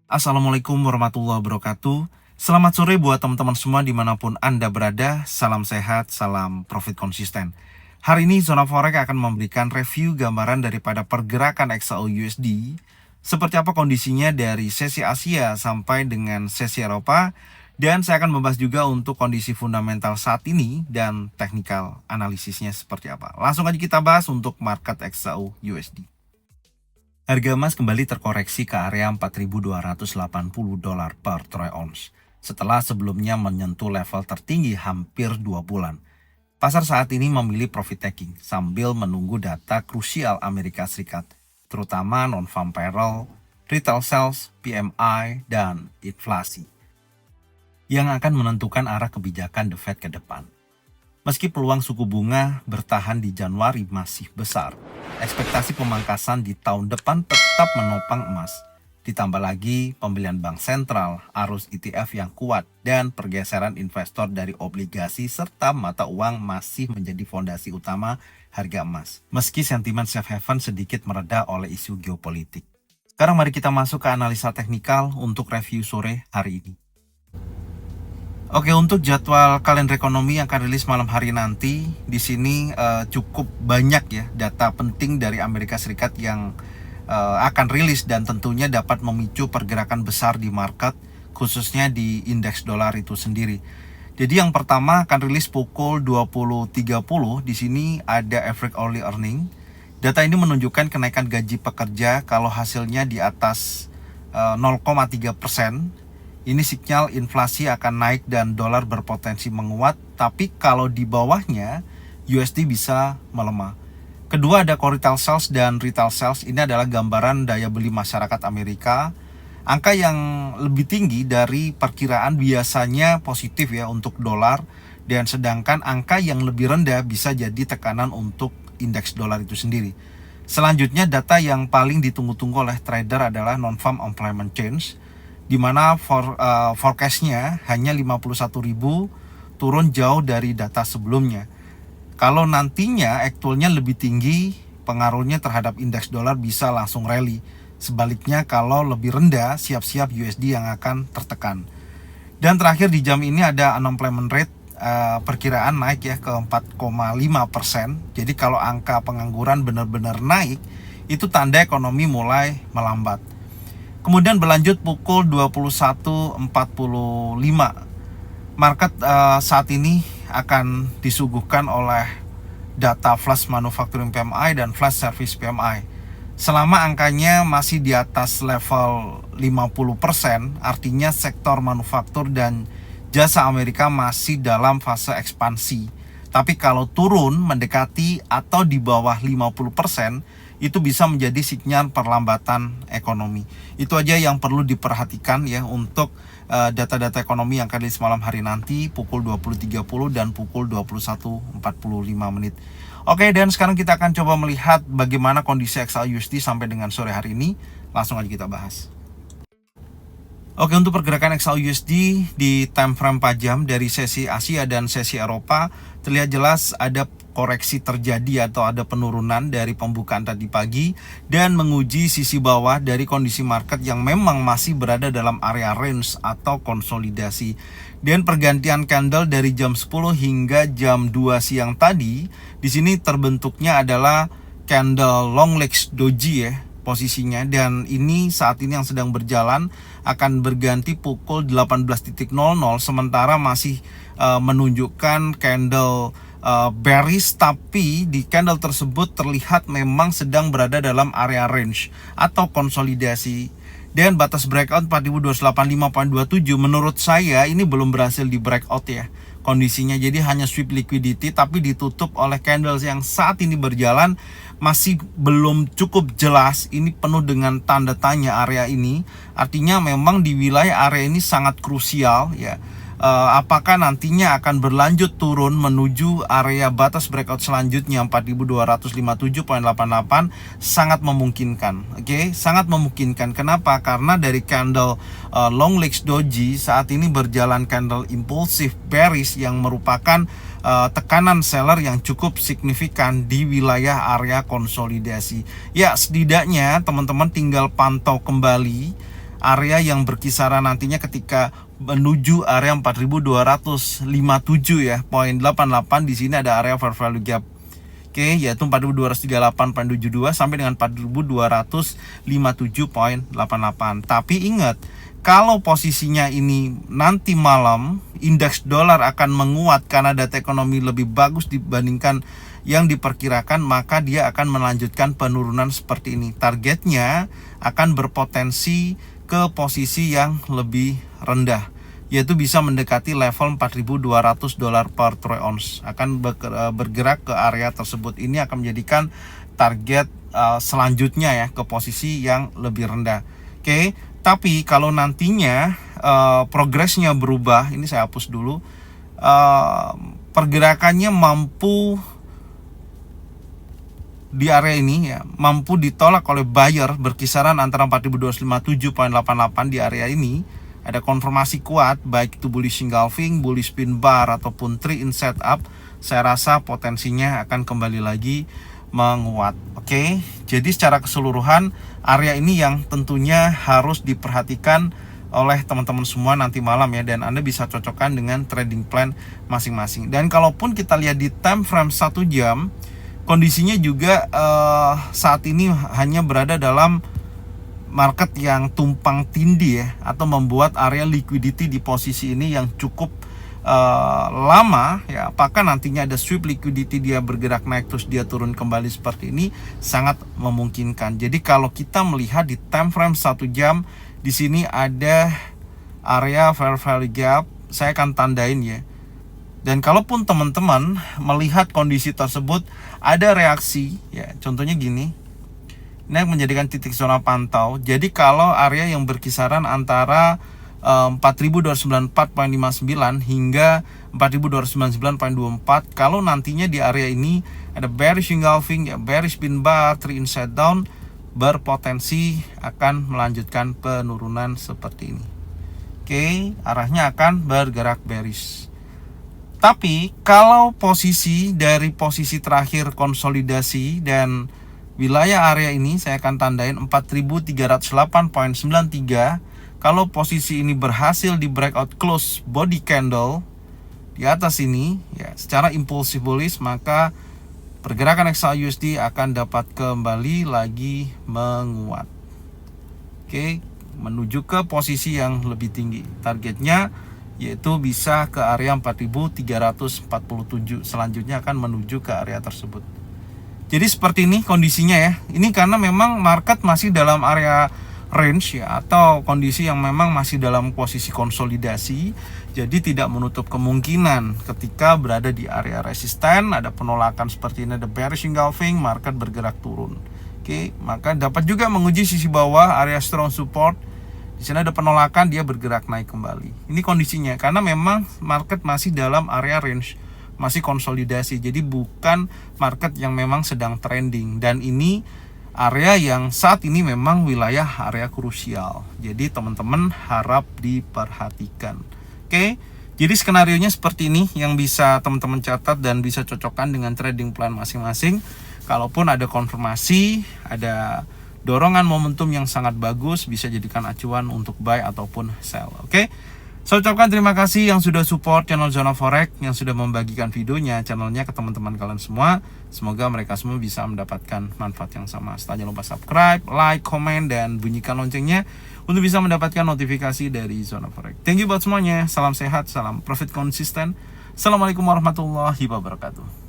Assalamualaikum warahmatullahi wabarakatuh. Selamat sore buat teman-teman semua dimanapun Anda berada. Salam sehat, salam profit konsisten. Hari ini Zona Forex akan memberikan review gambaran daripada pergerakan XAU-USD. Seperti apa kondisinya dari sesi Asia sampai dengan sesi Eropa. Dan saya akan membahas juga untuk kondisi fundamental saat ini dan teknikal analisisnya seperti apa. Langsung aja kita bahas untuk market XAU-USD. Harga emas kembali terkoreksi ke area 4.280 dolar per troy ounce setelah sebelumnya menyentuh level tertinggi hampir 2 bulan. Pasar saat ini memilih profit taking sambil menunggu data krusial Amerika Serikat, terutama non-farm payroll, retail sales, PMI, dan inflasi, yang akan menentukan arah kebijakan The Fed ke depan. Meski peluang suku bunga bertahan di Januari masih besar, ekspektasi pemangkasan di tahun depan tetap menopang emas. Ditambah lagi pembelian bank sentral, arus ETF yang kuat, dan pergeseran investor dari obligasi serta mata uang masih menjadi fondasi utama harga emas. Meski sentimen safe haven sedikit mereda oleh isu geopolitik. Sekarang mari kita masuk ke analisa teknikal untuk review sore hari ini. Oke, untuk jadwal kalender ekonomi yang akan rilis malam hari nanti, di sini cukup banyak ya data penting dari Amerika Serikat yang akan rilis dan tentunya dapat memicu pergerakan besar di market, khususnya di indeks dolar itu sendiri. Jadi yang pertama akan rilis pukul 20.30. Di sini ada average hourly earning. Data ini menunjukkan kenaikan gaji pekerja kalau hasilnya di atas 0,3%. Ini sinyal inflasi akan naik dan dolar berpotensi menguat, tapi kalau di bawahnya USD bisa melemah. Kedua ada core retail sales dan retail sales. Ini adalah gambaran daya beli masyarakat Amerika. Angka yang lebih tinggi dari perkiraan biasanya positif ya untuk dolar, dan sedangkan angka yang lebih rendah bisa jadi tekanan untuk indeks dolar itu sendiri. Selanjutnya data yang paling ditunggu-tunggu oleh trader adalah non-farm employment change, di mana forecast-nya hanya 51.000, turun jauh dari data sebelumnya. Kalau nantinya actualnya lebih tinggi, pengaruhnya terhadap indeks dolar bisa langsung rally. Sebaliknya kalau lebih rendah, siap-siap USD yang akan tertekan. Dan terakhir di jam ini ada unemployment rate, perkiraan naik ya ke 4,5%. Jadi kalau angka pengangguran benar-benar naik, itu tanda ekonomi mulai melambat. Kemudian berlanjut pukul 21.45. Market saat ini akan disuguhkan oleh data flash manufacturing PMI dan flash service PMI. Selama angkanya masih di atas level 50%, artinya sektor manufaktur dan jasa Amerika masih dalam fase ekspansi. Tapi kalau turun mendekati atau di bawah 50%, itu bisa menjadi sinyal perlambatan ekonomi. Itu aja yang perlu diperhatikan ya untuk data-data ekonomi yang akan rilis malam hari nanti pukul 20.30 dan pukul 21.45 menit. Oke, dan sekarang kita akan coba melihat bagaimana kondisi XAU-USD sampai dengan sore hari ini. Langsung aja kita bahas. Oke, untuk pergerakan XAU-USD di time frame 4 jam dari sesi Asia dan sesi Eropa, terlihat jelas ada koreksi terjadi atau ada penurunan dari pembukaan tadi pagi dan menguji sisi bawah dari kondisi market yang memang masih berada dalam area range atau konsolidasi. Dan pergantian candle dari jam 10 hingga jam 2 siang tadi, di sini terbentuknya adalah candle long legs doji ya posisinya, dan ini saat ini yang sedang berjalan akan berganti pukul 18.00, sementara masih menunjukkan candle bearish, tapi di candle tersebut terlihat memang sedang berada dalam area range atau konsolidasi. Dan batas breakout 4285.27 menurut saya ini belum berhasil di breakout ya kondisinya, jadi hanya sweep liquidity tapi ditutup oleh candles yang saat ini berjalan masih belum cukup jelas. Ini penuh dengan tanda tanya area ini, artinya memang di wilayah area ini sangat krusial ya. Apakah nantinya akan berlanjut turun menuju area batas breakout selanjutnya 4257.88? Sangat memungkinkan. Oke, sangat memungkinkan. Kenapa? Karena dari candle long legs doji saat ini berjalan candle impulsif bearish yang merupakan tekanan seller yang cukup signifikan di wilayah area konsolidasi. Ya, setidaknya teman-teman tinggal pantau kembali area yang berkisaran nantinya ketika menuju area 4257 ya, poin 88 di sini ada area fair value gap. Oke, yaitu 4238.72 sampai dengan 4257.88. Tapi ingat, kalau posisinya ini nanti malam indeks dolar akan menguat karena data ekonomi lebih bagus dibandingkan yang diperkirakan, maka dia akan melanjutkan penurunan seperti ini. Targetnya akan berpotensi ke posisi yang lebih rendah, yaitu bisa mendekati level $4.200 per troy ounce. Akan bergerak ke area tersebut. Ini akan menjadikan target selanjutnya ya, ke posisi yang lebih rendah. Oke, tapi kalau nantinya progresnya berubah, ini saya hapus dulu, pergerakannya mampu di area ini ya, mampu ditolak oleh buyer berkisaran antara 4257.88 di area ini, ada konfirmasi kuat baik itu bullish engulfing, bullish pin bar ataupun tree in setup, saya rasa potensinya akan kembali lagi menguat. Oke, jadi secara keseluruhan area ini yang tentunya harus diperhatikan oleh teman-teman semua nanti malam ya, dan Anda bisa cocokkan dengan trading plan masing-masing. Dan kalaupun kita lihat di time frame 1 jam, kondisinya juga saat ini hanya berada dalam market yang tumpang tindih ya, atau membuat area liquidity di posisi ini yang cukup lama ya. Apakah nantinya ada sweep liquidity, dia bergerak naik terus dia turun kembali seperti ini, sangat memungkinkan. Jadi kalau kita melihat di time frame 1 jam, di sini ada area fair value gap, saya akan tandain ya. Dan kalaupun teman-teman melihat kondisi tersebut ada reaksi ya, contohnya gini, ini menjadikan titik zona pantau. Jadi kalau area yang berkisaran antara 4294.59 hingga 4299.24, kalau nantinya di area ini ada bearish engulfing ya, bearish pin bar, tree inside down, berpotensi akan melanjutkan penurunan seperti ini. Oke, arahnya akan bergerak bearish. Tapi kalau posisi dari posisi terakhir konsolidasi dan wilayah area ini saya akan tandain 4308.93. Kalau posisi ini berhasil di breakout close body candle di atas ini ya, secara impulsif bullish, maka pergerakan XAUSD akan dapat kembali lagi menguat. Oke, menuju ke posisi yang lebih tinggi. Targetnya yaitu bisa ke area 4347. Selanjutnya akan menuju ke area tersebut. Jadi seperti ini kondisinya ya. Ini karena memang market masih dalam area range ya, atau kondisi yang memang masih dalam posisi konsolidasi. Jadi tidak menutup kemungkinan ketika berada di area resisten, ada penolakan seperti ini, ada bearish engulfing, market bergerak turun. Oke, maka dapat juga menguji sisi bawah area strong support. Di sana ada penolakan, dia bergerak naik kembali. Ini kondisinya karena memang market masih dalam area range, masih konsolidasi. Jadi bukan market yang memang sedang trending, dan ini area yang saat ini memang wilayah area krusial. Jadi teman-teman harap diperhatikan. Oke, jadi skenarionya seperti ini yang bisa teman-teman catat dan bisa cocokkan dengan trading plan masing-masing. Kalaupun ada konfirmasi, ada dorongan momentum yang sangat bagus, bisa jadikan acuan untuk buy ataupun sell. Oke, saya ucapkan terima kasih yang sudah support channel Zona Forex, yang sudah membagikan videonya, channelnya ke teman-teman kalian semua. Semoga mereka semua bisa mendapatkan manfaat yang sama. Setelah jangan lupa subscribe, like, komen, dan bunyikan loncengnya untuk bisa mendapatkan notifikasi dari Zona Forex. Thank you buat semuanya. Salam sehat, salam profit konsisten. Assalamualaikum warahmatullahi wabarakatuh.